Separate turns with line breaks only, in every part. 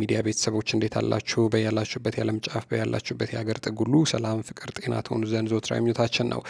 ሚዲያ ቤተሰቦች እንዴት አላችሁ? በያላችሁበት የዓለም ጫፍ በያላችሁበት የሀገር ጥግ ሁሉ ሰላም፣ ፍቅር፣ ጤና ትሆኑ ዘንድ ዘወትር ምኞታችን ነው።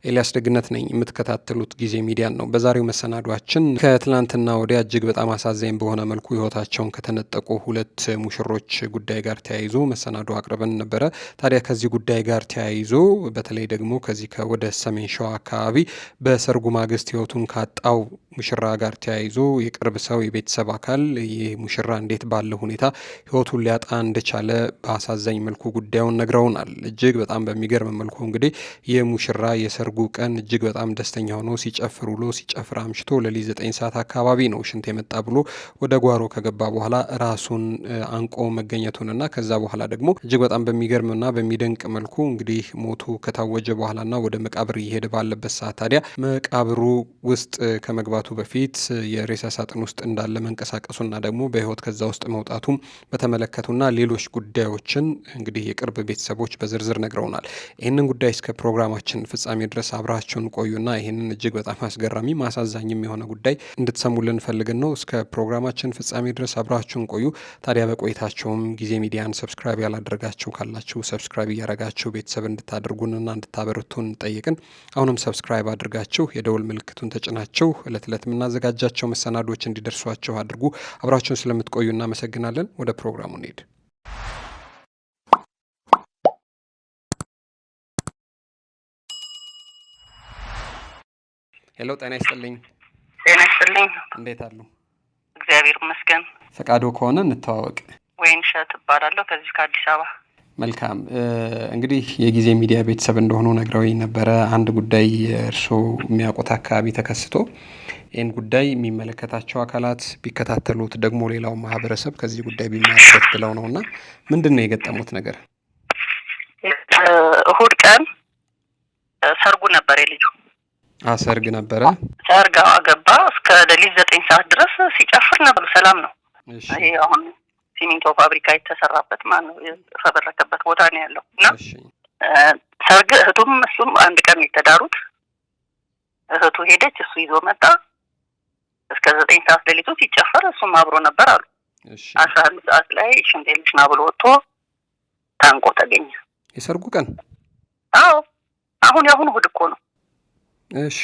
ኤልያስ ደግነት ነኝ። የምትከታተሉት ጊዜ ሚዲያን ነው። በዛሬው መሰናዷችን ከትላንትና ወዲያ እጅግ በጣም አሳዛኝ በሆነ መልኩ ሕይወታቸውን ከተነጠቁ ሁለት ሙሽሮች ጉዳይ ጋር ተያይዞ መሰናዶ አቅርበን ነበረ። ታዲያ ከዚህ ጉዳይ ጋር ተያይዞ በተለይ ደግሞ ከዚህ ወደ ሰሜን ሸዋ አካባቢ በሰርጉ ማግስት ሕይወቱን ካጣው ሙሽራ ጋር ተያይዞ የቅርብ ሰው የቤተሰብ አካል ይህ ሙሽራ እንዴት ባለ ሁኔታ ሕይወቱን ሊያጣ እንደቻለ በአሳዛኝ መልኩ ጉዳዩን ነግረውናል። እጅግ በጣም በሚገርም መልኩ እንግዲህ የሙሽራ የሰርጉ ቀን እጅግ በጣም ደስተኛ ሆኖ ሲጨፍር ውሎ ሲጨፍር አምሽቶ ሌሊት 9 ሰዓት አካባቢ ነው ሽንት የመጣ ብሎ ወደ ጓሮ ከገባ በኋላ ራሱን አንቆ መገኘቱንና ከዛ በኋላ ደግሞ እጅግ በጣም በሚገርምና በሚደንቅ መልኩ እንግዲህ ሞቱ ከታወጀ በኋላና ወደ መቃብር እየሄደ ባለበት ሰዓት ታዲያ መቃብሩ ውስጥ ከመግባቱ በፊት የሬሳ ሳጥን ውስጥ እንዳለ መንቀሳቀሱና ደግሞ በሕይወት ከዛ ውስጥ መውጣቱም በተመለከቱና ሌሎች ጉዳዮችን እንግዲህ የቅርብ ቤተሰቦች በዝርዝር ነግረውናል። ይህንን ጉዳይ እስከ ፕሮግራማችን ፍጻሜ ድረስ አብራችሁን ቆዩና ይህንን እጅግ በጣም አስገራሚ ማሳዛኝም የሆነ ጉዳይ እንድትሰሙልን ፈልገን ነው። እስከ ፕሮግራማችን ፍጻሜ ድረስ አብራችሁን ቆዩ። ታዲያ በቆይታቸውም ጊዜ ሚዲያን ሰብስክራይብ ያላደረጋችሁ ካላችሁ ሰብስክራይብ እያደረጋችሁ ቤተሰብ እንድታደርጉንና እንድታበረቱን ጠይቅን። አሁንም ሰብስክራይብ አድርጋችሁ የደውል ምልክቱን ተጭናችሁ እለት እለት የምናዘጋጃቸው መሰናዶች እንዲደርሷችሁ አድርጉ። አብራችሁን ስለምትቆዩ እናመሰግናለን። ወደ ፕሮግራሙ እንሄድ። ሄሎ፣ ጤና ይስጥልኝ።
ጤና ይስጥልኝ።
እንዴት አሉ?
እግዚአብሔር ይመስገን።
ፈቃዶ ከሆነ እንተዋወቅ።
ወይንሸት እባላለሁ ከዚህ ከአዲስ አበባ።
መልካም። እንግዲህ የጊዜ ሚዲያ ቤተሰብ እንደሆኑ ነግረውኝ ነበረ። አንድ ጉዳይ እርስዎ የሚያውቁት አካባቢ ተከስቶ ይህን ጉዳይ የሚመለከታቸው አካላት ቢከታተሉት ደግሞ ሌላው ማህበረሰብ ከዚህ ጉዳይ ቢማርበት ብለው ነው እና ምንድን ነው የገጠሙት ነገር?
እሁድ ቀን ሰርጉ ነበር የልጁ።
ሰርግ ነበረ።
ሰርግ ገባ። እስከ ሌሊት 9 ሰዓት ድረስ ሲጨፍር ነበር። ሰላም ነው። ይሄ አሁን ሲሚንቶ ፋብሪካ የተሰራበት ነው የተፈበረከበት ቦታ ነው ያለው እና ሰርግ እህቱም እሱም አንድ ቀን የተዳሩት። እህቱ ሄደች፣ እሱ ይዞ መጣ። እስከ 9 ሰዓት ሌሊቱ ሲጨፈር እሱም አብሮ ነበር አሉ። 11 ሰዓት ላይ ሽንት ልሽና ብሎ ወጥቶ ታንቆ ተገኘ።
የሰርጉ ቀን?
አዎ፣ አሁን ያሁን እሑድ እኮ ነው።
እሺ፣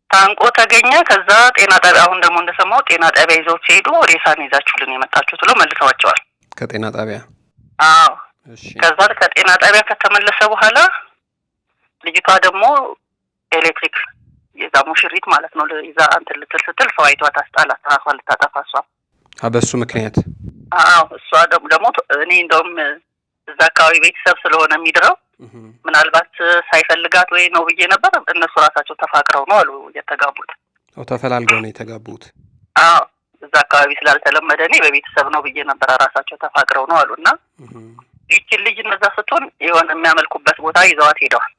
ታንቆ
ተገኘ። ከዛ ጤና ጣቢያ፣ አሁን ደግሞ እንደሰማው ጤና ጣቢያ ይዘው ሲሄዱ ሬሳን ይዛችሁልን የመጣችሁት ብለው መልሰዋቸዋል
ከጤና ጣቢያ።
አዎ። እሺ። ከዛ ከጤና ጣቢያ ከተመለሰ በኋላ ልጅቷ ደግሞ ኤሌክትሪክ የዛ ሙሽሪት ማለት ነው ይዛ አንተ ልትል ስትል ሰው አይቷት አስጣላት። ራሷን ልታጠፋ እሷ
በሱ ምክንያት።
አዎ። እሷ ደግሞ እኔ እንደውም እዛ አካባቢ ቤተሰብ ስለሆነ የሚድረው ምናልባት ሳይፈልጋት ወይ ነው ብዬ ነበር። እነሱ ራሳቸው ተፋቅረው ነው አሉ የተጋቡት።
ተፈላልገው ነው የተጋቡት?
አዎ። እዛ አካባቢ ስላልተለመደ እኔ በቤተሰብ ነው ብዬ ነበር። ራሳቸው ተፋቅረው ነው አሉና ይህችን ልጅ እነዛ ስትሆን የሆነ የሚያመልኩበት ቦታ ይዘዋት ሄደዋል።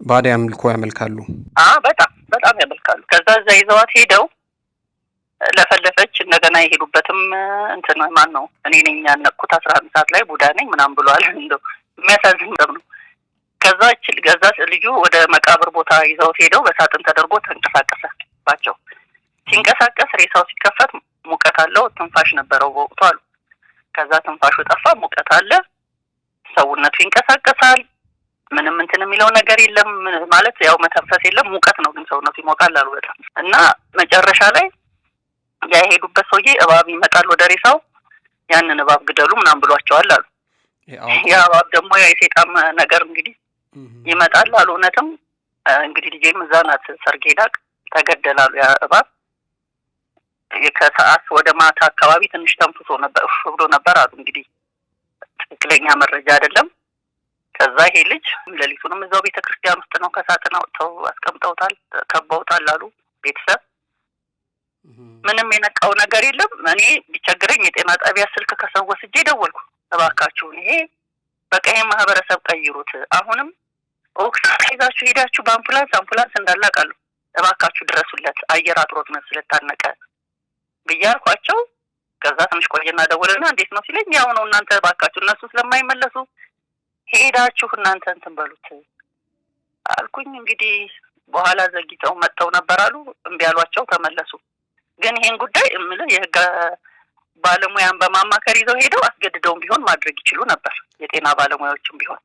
ባዕድ አምልኮ ያመልካሉ?
በጣም ያመልካሉ። ከዛ እዛ ይዘዋት ሄደው ለፈለፈች። እንደገና የሄዱበትም እንትን ማን ነው እኔ ነኝ ያነቅኩት 11 ሰዓት ላይ ቡዳ ነኝ ምናምን ብሏል። እንደው የሚያሳዝን ነው። ከዛ ልጁ ወደ መቃብር ቦታ ይዘውት ሄደው በሳጥን ተደርጎ ተንቀሳቀሰባቸው። ሲንቀሳቀስ ሬሳው ሲከፈት ሙቀት አለው፣ ትንፋሽ ነበረው በወቅቱ አሉ። ከዛ ትንፋሹ ጠፋ፣ ሙቀት አለ፣ ሰውነቱ ይንቀሳቀሳል። ምንም እንትን የሚለው ነገር የለም ማለት ያው መተንፈስ የለም፣ ሙቀት ነው ግን ሰውነቱ ይሞቃል አሉ በጣም። እና መጨረሻ ላይ የሄዱበት ሰውዬ እባብ ይመጣል ወደ ሬሳው፣ ያንን እባብ ግደሉ ምናምን ብሏቸዋል አሉ። ያ እባብ ደግሞ የሰይጣን ነገር እንግዲህ ይመጣል አሉ። እውነትም እንግዲህ ልጄም እዛ ናት ሰርግ ሄዳ ተገደላሉ። ያ እባብ ከሰዓት ወደ ማታ አካባቢ ትንሽ ተንፍሶ ነበር ብሎ ነበር አሉ። እንግዲህ ትክክለኛ መረጃ አይደለም። ከዛ ይሄ ልጅ ሌሊቱንም እዛው ቤተክርስቲያን ውስጥ ነው ከሳጥን አውጥተው አስቀምጠውታል፣ ከበውታል አሉ ቤተሰብ። ምንም የነቃው ነገር የለም። እኔ ቢቸግረኝ የጤና ጣቢያ ስልክ ከሰው ወስጄ ደወልኩ። እባካችሁን ይሄ በቃ ይሄ ማህበረሰብ ቀይሩት። አሁንም ኦክሲጅን ይዛችሁ ሄዳችሁ በአምቡላንስ እንዳላቃለሁ፣ እባካችሁ ድረሱለት፣ አየር አጥሮት ነው ስለታነቀ ብዬ አልኳቸው። ከዛ ትንሽ ቆየና ደወለና እንዴት ነው ሲለኝ ያው ነው እናንተ እባካችሁ እነሱ ስለማይመለሱ ሄዳችሁ እናንተ እንትን በሉት አልኩኝ። እንግዲህ በኋላ ዘግይተው መጥተው ነበር አሉ። እምቢ አሏቸው፣ ተመለሱ። ግን ይሄን ጉዳይ የህግ ባለሙያን በማማከር ይዘው ሄደው አስገድደውም ቢሆን ማድረግ ይችሉ ነበር። የጤና ባለሙያዎችም ቢሆን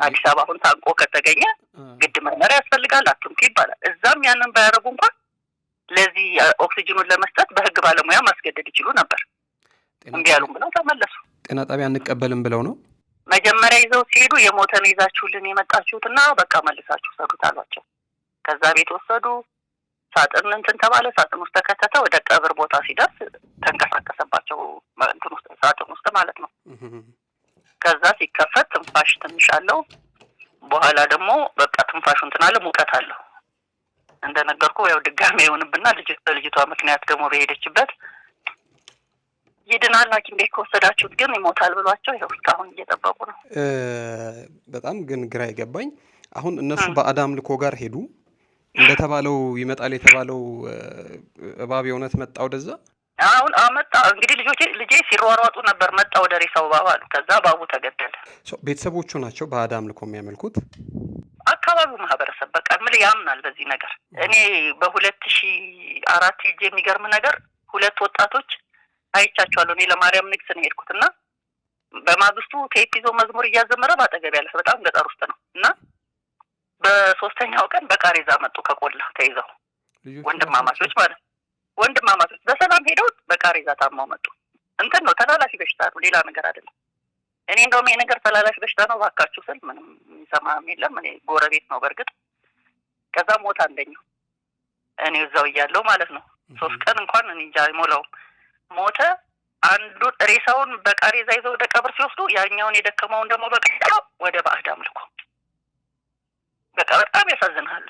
አዲስ አበባ አሁን ታንቆ ከተገኘ ግድ ምርመራ ያስፈልጋል አትምጡ ይባላል። እዛም ያንን ባያረጉ እንኳን ለዚህ ኦክሲጅኑን ለመስጠት በህግ ባለሙያ ማስገደድ ይችሉ ነበር። እምቢ አሉም ብለው ተመለሱ።
ጤና ጣቢያ አንቀበልም ብለው ነው
መጀመሪያ ይዘው ሲሄዱ የሞተን ይዛችሁልን የመጣችሁትና በቃ መልሳችሁ ሰዱት አሏቸው። ከዛ ቤት ወሰዱ። ሳጥን እንትን ተባለ። ሳጥን ውስጥ ተከተተ። ወደ ቀብር ቦታ ሲደርስ ተንቀሳቀሰባቸው እንትን ውስጥ ሳጥን ውስጥ ማለት ነው። ከዛ ሲከፈት ትንፋሽ ትንሽ አለው። በኋላ ደግሞ በቃ ትንፋሹ እንትን አለ፣ ሙቀት አለው። እንደነገርኩ ያው ድጋሜ ይሆንብና ልጅቷ ምክንያት ደግሞ በሄደችበት ይድናል ሐኪም ቤት ከወሰዳችሁት ግን ይሞታል ብሏቸው ይኸው እስካሁን እየጠበቁ ነው።
በጣም ግን ግራ ይገባኝ አሁን እነሱ በአዳም ልኮ ጋር ሄዱ እንደተባለው ይመጣል የተባለው እባብ የእውነት መጣ ወደዛ።
አሁን አመጣ እንግዲህ ልጄ ሲሯሯጡ ነበር። መጣ ወደ ሬሳው እባብ አሉ። ከዛ እባቡ ተገደለ።
ቤተሰቦቹ ናቸው በአዳም ልኮ የሚያመልኩት።
አካባቢው ማህበረሰብ በቃ ምን ያምናል በዚህ ነገር። እኔ በ2004 ሄጄ የሚገርም ነገር 2 ወጣቶች አይቻቸዋለሁ። እኔ ለማርያም ንግስ ነው የሄድኩትና በማግስቱ ቴፕ ይዞ መዝሙር እያዘመረ ባጠገብ ያለ በጣም ገጠር ውስጥ ነው እና በ3ኛው ቀን በቃሬዛ መጡ ከቆላ ተይዘው ወንድማማቾች ማለት ወንድማማቾች በሰላም ሄደው በቃሬዛ ታማው መጡ። እንትን ነው ተላላፊ በሽታ ነው ሌላ ነገር አይደለም። እኔ እንደውም ይሄ ነገር ተላላፊ በሽታ ነው ባካችሁ ስል ምንም የሚሰማም የለም። እኔ ጎረቤት ነው በርግጥ። ከዛ ሞት አንደኛው እኔ እዛው እያለሁ ማለት ነው 3 ቀን እንኳን እኔ እንጃ አይሞላውም ሞተ። አንዱ ሬሳውን በቃሬዛ ይዘው ወደ ቀብር ሲወስዱ ያኛውን የደከመውን ደግሞ በቃ ወደ ባዕዳም ልኮ በቃ በጣም ያሳዝናል።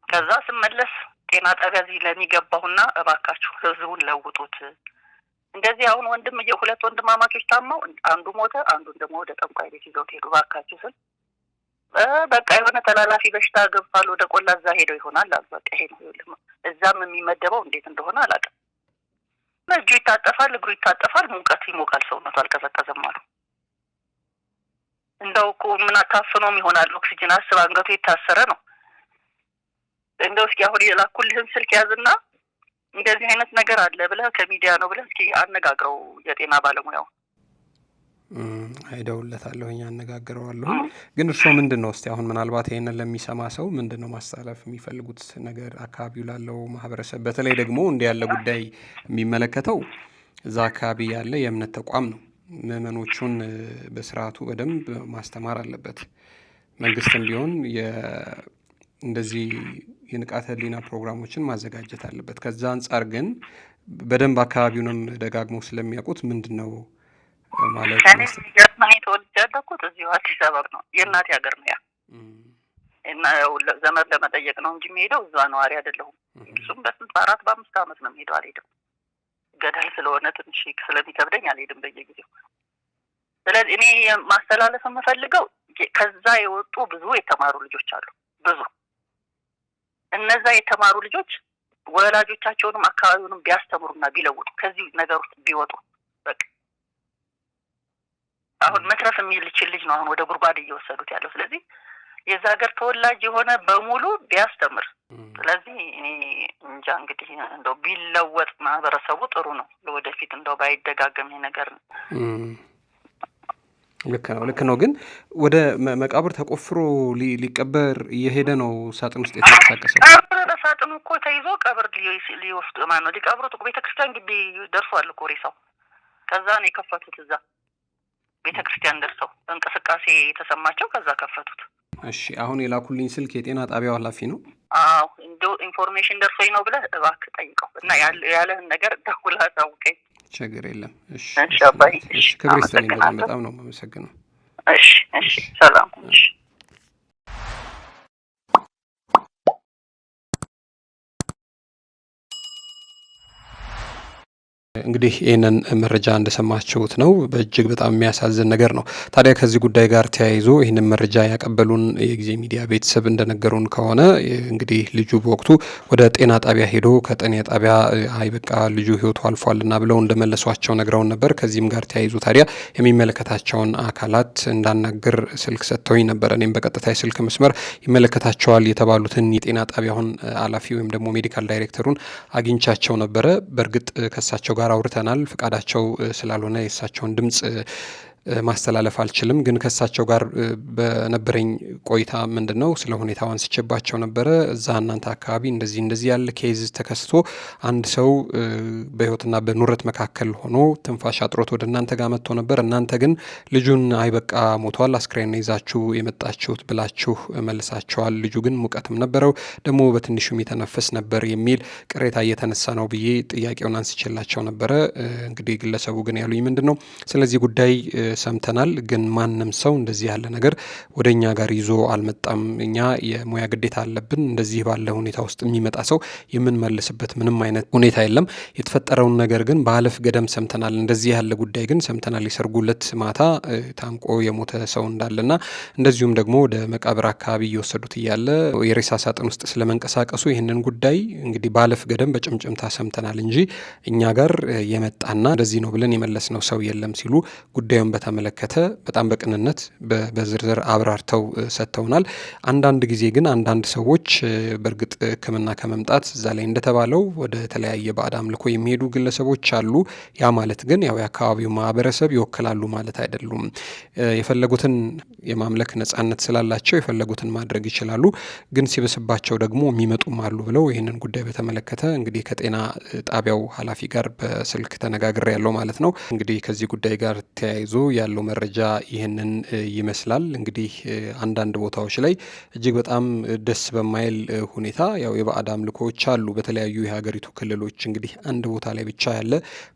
ከዛ ስመለስ ጤና ጣቢያ እዚህ ለሚገባውና እባካችሁ ህዝቡን ለውጡት እንደዚህ አሁን ሁለት ወንድማማቾች ታማው አንዱ ሞተ፣ አንዱን ደግሞ ወደ ጠንቋይ ቤት ይዘው ሄዱ እባካችሁ ስል በቃ የሆነ ተላላፊ በሽታ ገብቷል ወደ ቆላ እዛ ሄደው ይሆናል አሉ። በቃ ይሄ ነው እዛም የሚመደበው እንዴት እንደሆነ አላውቅም። እጁ ይታጠፋል፣ እግሩ ይታጠፋል፣ ሙቀት ይሞቃል፣ ሰውነቱ አልቀዘቀዘም አሉ። እንደው እኮ ምን አታፍኖም ይሆናል ኦክሲጅን አስብ አንገቱ የታሰረ ነው። እንደው እስኪ አሁን የላኩልህን ስልክ ያዝና እንደዚህ አይነት ነገር አለ ብለህ ከሚዲያ ነው ብለህ እስኪ አነጋግረው የጤና ባለሙያው።
አይደውለታለሁኝ አነጋግረዋለሁ። ግን እርሶ ምንድነው እስቲ አሁን ምናልባት ይሄንን ለሚሰማ ሰው ምንድነው ማስተላለፍ የሚፈልጉት ነገር አካባቢው ላለው ማህበረሰብ በተለይ ደግሞ እንዲህ ያለ ጉዳይ የሚመለከተው እዛ አካባቢ ያለ የእምነት ተቋም ነው። ምዕመኖቹን በስርዓቱ በደንብ ማስተማር አለበት። መንግስትም ቢሆን እንደዚህ የንቃተ ህሊና ፕሮግራሞችን ማዘጋጀት አለበት። ከዛ አንጻር ግን በደንብ አካባቢውንም ደጋግሞ ስለሚያውቁት ምንድነው ማለት ነው።
እኔ ተወልጄ ያደግኩት እዚሁ አዲስ አበባ ነው። የእናቴ ሀገር ነው ያ እና ዘመድ ለመጠየቅ ነው እንጂ የሚሄደው እዛ ነዋሪ አይደለሁም። እሱም በ4 በ5 ዓመት ነው የሚሄደው። አልሄድም ገዳል ስለሆነ ትንሽ ስለሚከብደኝ አልሄድም በየጊዜው። ስለዚህ እኔ ማስተላለፍ የምፈልገው ከዛ የወጡ ብዙ የተማሩ ልጆች አሉ። ብዙ እነዛ የተማሩ ልጆች ወላጆቻቸውንም አካባቢውንም ቢያስተምሩና ቢለውጡ ከዚህ ነገር ውስጥ ቢወጡ በቃ አሁን መትረፍ የሚችል ልጅ ነው አሁን ወደ ጉድጓድ እየወሰዱት ያለው። ስለዚህ የዛ ሀገር ተወላጅ የሆነ በሙሉ ቢያስተምር። ስለዚህ እኔ እንጃ እንግዲህ እንደው ቢለወጥ ማህበረሰቡ ጥሩ ነው። ለወደፊት እንደው ባይደጋገም ነገር ነው።
ልክ ነው። ግን ወደ መቃብር ተቆፍሮ ሊቀበር እየሄደ ነው ሳጥን ውስጥ የተንቀሳቀሰው።
ሳጥኑ እኮ ተይዞ ቀብር ሊወስዱ ማነው ሊቀብሩት እኮ ቤተክርስቲያን ግቢ ደርሷል እኮ ሬሳው። ከዛ ነው የከፈቱት። እዛ ቤተክርስቲያን ደርሰው እንቅስቃሴ የተሰማቸው ከዛ ከፈቱት።
እሺ አሁን የላኩልኝ ስልክ የጤና ጣቢያው ኃላፊ ነው።
አዎ እንደው ኢንፎርሜሽን ደርሶኝ ነው ብለህ እባክህ ጠይቀው እና ያለህን ነገር ደውለህ አሳውቀኝ።
ችግር የለም። እሺ
አባይ።
እሺ ክብር ይስጥልኝ። በጣም ነው የማመሰግነው።
እሺ ሰላም። እሺ
እንግዲህ ይህንን መረጃ እንደሰማችሁት ነው። በእጅግ በጣም የሚያሳዝን ነገር ነው። ታዲያ ከዚህ ጉዳይ ጋር ተያይዞ ይህንን መረጃ ያቀበሉን የጊዜ ሚዲያ ቤተሰብ እንደነገሩን ከሆነ እንግዲህ ልጁ በወቅቱ ወደ ጤና ጣቢያ ሄዶ ከጤና ጣቢያ አይ በቃ ልጁ ሕይወቱ አልፏልና ብለው እንደመለሷቸው ነግረውን ነበር። ከዚህም ጋር ተያይዞ ታዲያ የሚመለከታቸውን አካላት እንዳናገር ስልክ ሰጥተውኝ ነበር። እኔም በቀጥታ የስልክ መስመር ይመለከታቸዋል የተባሉትን የጤና ጣቢያውን ኃላፊ ወይም ደግሞ ሜዲካል ዳይሬክተሩን አግኝቻቸው ነበረ። በእርግጥ ከሳቸው ጋር አውርተናል። ፍቃዳቸው ስላልሆነ የእሳቸውን ድምጽ ማስተላለፍ አልችልም። ግን ከእሳቸው ጋር በነበረኝ ቆይታ ምንድነው ስለ ሁኔታው አንስቼባቸው ነበረ። እዛ እናንተ አካባቢ እንደዚህ ያለ ኬዝ ተከስቶ አንድ ሰው በህይወትና በኑረት መካከል ሆኖ ትንፋሽ አጥሮት ወደ እናንተ ጋር መጥቶ ነበር። እናንተ ግን ልጁን አይበቃ ሞቷል፣ አስክሬን ይዛችሁ የመጣችሁት ብላችሁ መልሳቸዋል። ልጁ ግን ሙቀትም ነበረው፣ ደግሞ በትንሹ የሚተነፍስ ነበር የሚል ቅሬታ እየተነሳ ነው ብዬ ጥያቄውን አንስቼላቸው ነበረ። እንግዲህ ግለሰቡ ግን ያሉኝ ምንድነው ስለዚህ ጉዳይ ሰምተናል፣ ግን ማንም ሰው እንደዚህ ያለ ነገር ወደ እኛ ጋር ይዞ አልመጣም። እኛ የሙያ ግዴታ አለብን። እንደዚህ ባለ ሁኔታ ውስጥ የሚመጣ ሰው የምንመልስበት ምንም አይነት ሁኔታ የለም። የተፈጠረውን ነገር ግን በአለፍ ገደም ሰምተናል። እንደዚህ ያለ ጉዳይ ግን ሰምተናል። የሰርጉ ዕለት ማታ ታንቆ የሞተ ሰው እንዳለና እንደዚሁም ደግሞ ወደ መቃብር አካባቢ እየወሰዱት እያለ የሬሳ ሳጥን ውስጥ ስለመንቀሳቀሱ ይህንን ጉዳይ እንግዲህ በአለፍ ገደም በጭምጭምታ ሰምተናል እንጂ እኛ ጋር የመጣና እንደዚህ ነው ብለን የመለስነው ሰው የለም ሲሉ ጉዳዩን በተመለከተ በጣም በቅንነት በዝርዝር አብራርተው ሰጥተውናል። አንዳንድ ጊዜ ግን አንዳንድ ሰዎች በእርግጥ ሕክምና ከመምጣት እዛ ላይ እንደተባለው ወደ ተለያየ ባዕድ አምልኮ የሚሄዱ ግለሰቦች አሉ። ያ ማለት ግን ያው የአካባቢው ማህበረሰብ ይወክላሉ ማለት አይደሉም። የፈለጉትን የማምለክ ነጻነት ስላላቸው የፈለጉትን ማድረግ ይችላሉ። ግን ሲበስባቸው ደግሞ የሚመጡም አሉ ብለው ይህንን ጉዳይ በተመለከተ እንግዲህ ከጤና ጣቢያው ኃላፊ ጋር በስልክ ተነጋግሬ ያለው ማለት ነው። እንግዲህ ከዚህ ጉዳይ ጋር ተያይዞ ያለው መረጃ ይህንን ይመስላል። እንግዲህ አንዳንድ ቦታዎች ላይ እጅግ በጣም ደስ በማይል ሁኔታ ያው የባዕድ አምልኮዎች አሉ በተለያዩ የሀገሪቱ ክልሎች። እንግዲህ አንድ ቦታ ላይ ብቻ ያለ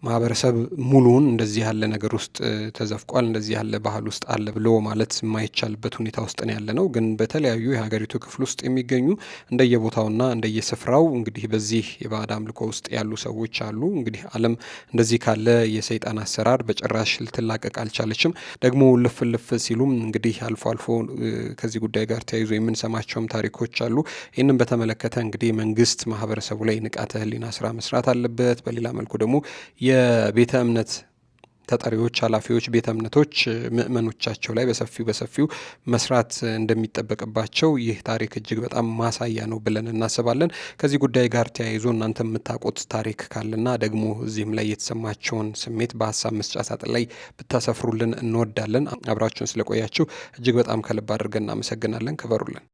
ማህበረሰብ ሙሉውን እንደዚህ ያለ ነገር ውስጥ ተዘፍቋል፣ እንደዚህ ያለ ባህል ውስጥ አለ ብሎ ማለት የማይቻልበት ሁኔታ ውስጥ ነው ያለ ነው። ግን በተለያዩ የሀገሪቱ ክፍል ውስጥ የሚገኙ እንደየቦታውና እንደየስፍራው እንግዲህ በዚህ የባዕድ አምልኮ ውስጥ ያሉ ሰዎች አሉ። እንግዲህ ዓለም እንደዚህ ካለ የሰይጣን አሰራር በጭራሽ ልትላቀቅ አልቻለችም። ደግሞ ልፍ ሲሉም እንግዲህ አልፎ አልፎ ከዚህ ጉዳይ ጋር ተያይዞ የምንሰማቸውም ታሪኮች አሉ። ይህንን በተመለከተ እንግዲህ መንግስት ማህበረሰቡ ላይ ንቃተ ህሊና ስራ መስራት አለበት። በሌላ መልኩ ደግሞ የቤተ እምነት ተጠሪዎች፣ ኃላፊዎች፣ ቤተ እምነቶች ምእመኖቻቸው ላይ በሰፊው መስራት እንደሚጠበቅባቸው ይህ ታሪክ እጅግ በጣም ማሳያ ነው ብለን እናስባለን። ከዚህ ጉዳይ ጋር ተያይዞ እናንተ የምታውቁት ታሪክ ካለና ደግሞ እዚህም ላይ የተሰማቸውን ስሜት በሀሳብ መስጫ ሳጥን ላይ ብታሰፍሩልን እንወዳለን። አብራችሁን ስለቆያችሁ እጅግ በጣም ከልብ አድርገን እናመሰግናለን። ክበሩልን።